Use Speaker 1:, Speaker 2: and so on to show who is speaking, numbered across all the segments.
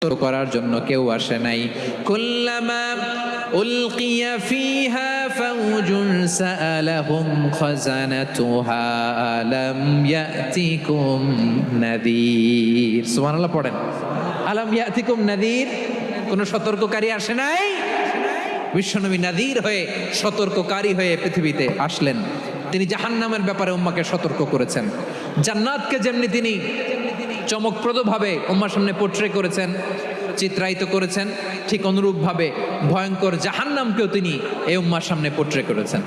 Speaker 1: করার জন্য কেউ আসে নাই। কুল্লামা উলকিয়া ফিহা ফাউজুন সাআলাহুম খাযানাতুহা আলাম ইয়াতিকুম নাযীর। সুবহানাল্লাহ পড়েন। আলাম ইয়াতিকুম নাযীর, কোন সতর্ককারী আসে নাই? বিশ্বনবী নাযীর হয়ে, সতর্ককারী হয়ে পৃথিবীতে আসলেন। তিনি জাহান্নামের ব্যাপারে উম্মাহকে সতর্ক করেছেন। জান্নাতকে যেমনি তিনি চমকপ্রদভাবে উম্মার সামনে পোট্রে করেছেন, চিত্রায়িত করেছেন, ঠিক অনুরূপভাবে ভয়ঙ্কর জাহান্নামকেও তিনি এই উম্মার সামনে পোট্রে করেছেন।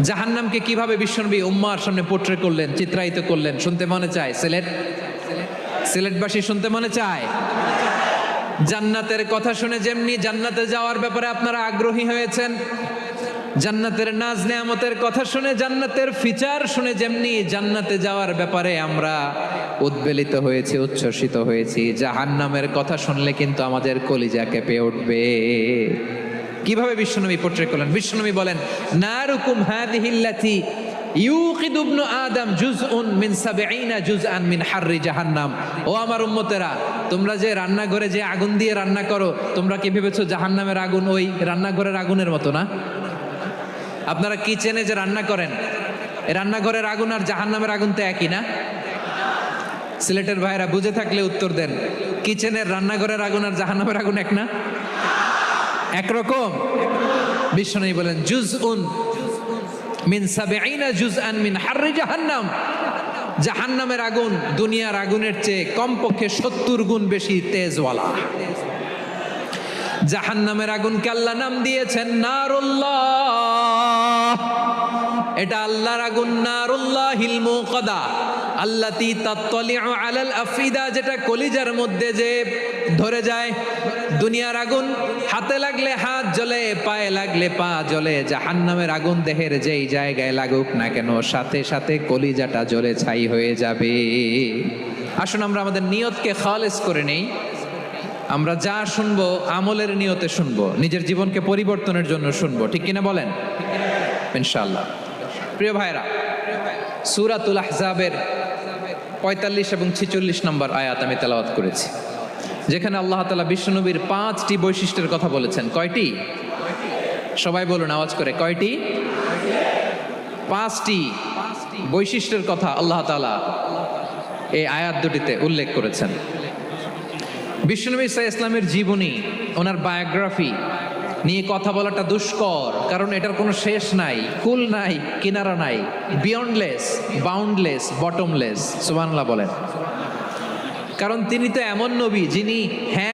Speaker 1: জাহান্নামকে কিভাবে বিশ্বনবী উম্মার সামনে পোট্রে করলেন, চিত্রায়িত করলেন, শুনতে মনে চায়? সিলেটবাসী শুনতে মনে চায়? জান্নাতের কথা শুনে যেমনি জান্নাতে যাওয়ার ব্যাপারে আপনারা আগ্রহী হয়েছেন, জান্নাতের নাজ নেয়ামতের কথা শুনে, জান্নাতের ফিচার শুনে যেমনি জান্নাতে যাওয়ার ব্যাপারে আমরা উদ্বেলিত হয়েছি, উচ্ছ্বসিত হয়েছি, জাহান্নামের কথা শুনলে কিন্তু আমাদের কলিজা কেঁপে উঠবে। কিভাবে বিশ্বনবী পোট্রে করলেন? বিশ্বনবী বলেন, নারুকুম হাযিহিল্লাতী ইউকিদু ইবনু আদম জুজউন মিন ৭০ জুজআন মিন হাররি জাহান্নাম। ও আমার উম্মতেরা, তোমরা যে রান্নাঘরে যে আগুন দিয়ে রান্না করো, তোমরা কি ভেবেছো জাহান্নামের আগুন ওই রান্নাঘরের আগুনের মতো না? আপনারা কিচেনে যে রান্না করেন, রান্নাঘরের আগুন আর জাহান্নামের আগুন তো একই না? সিলেটের ভাইরা বুঝে থাকলে উত্তর দেন। কিচেনের রান্নাঘরের আগুন আর জাহান্নামের আগুন এক না? একরকম? বিশ্বনবী বলেন, জুজউন মিন ৭০ জুজআন মিন হাররি জাহান্নাম। জাহান্নামের আগুন দুনিয়ার আগুনের চেয়ে কমপক্ষে ৭০ গুণ বেশি তেজওয়ালা। জাহান্নামের আগুনকে আল্লাহ নাম দিয়েছেন নারুল্লাহ। এটা আল্লাহর আগুন, নারুল্লাহিল মুকাদা আল্লাতী তাত্তালিউ আলাল আফিদা, যেটা কলিজার মধ্যে যে ধরে যায়। দুনিয়ার আগুন হাতে লাগলে হাত জ্বলে, পায়ে লাগলে পা জ্বলে। জাহান্নামের আগুন দেহের যেই জায়গায় লাগুক না কেন, সাথে সাথে কলিজাটা জ্বলে ছাই হয়ে যাবে। আসুন আমরা আমাদের নিয়তকে খালেস করে নেই। আমরা যা শুনবো আমলের নিয়তে শুনবো, নিজের জীবনকে পরিবর্তনের জন্য শুনবো, ঠিক কিনা বলেন? ইনশাআল্লাহ। প্রিয় ভাইরা, সূরাতুল আহজাবের ৪৫ এবং ৪৬ নম্বর আয়াত আমি তেলাওয়াত করেছি, যেখানে আল্লাহ তাআলা বিশ্বনবীর ৫টি বৈশিষ্ট্যের কথা বলেছেন। কয়টি? সবাই বলুন আওয়াজ করে, কয়টি? ৫টি বৈশিষ্ট্যের কথা আল্লাহ তাআলা এই আয়াত দুটিতে উল্লেখ করেছেন। বিশ্বনবী সাল্লাল্লাহু আলাইহি ওয়াসাল্লামের জীবনী, ওনার বায়োগ্রাফি নিয়ে কথা বলাটা দুষ্কর, কারণ এটার কোনো শেষ নাই, কুল নাই, কিনারা নাই, বিয়ন্ডলেস, বাউন্ডলেস, বটমলেস। সুবহানাল্লাহ বলেন। কারণ তিনি তো এমন নবী যিনি হ্যাঁ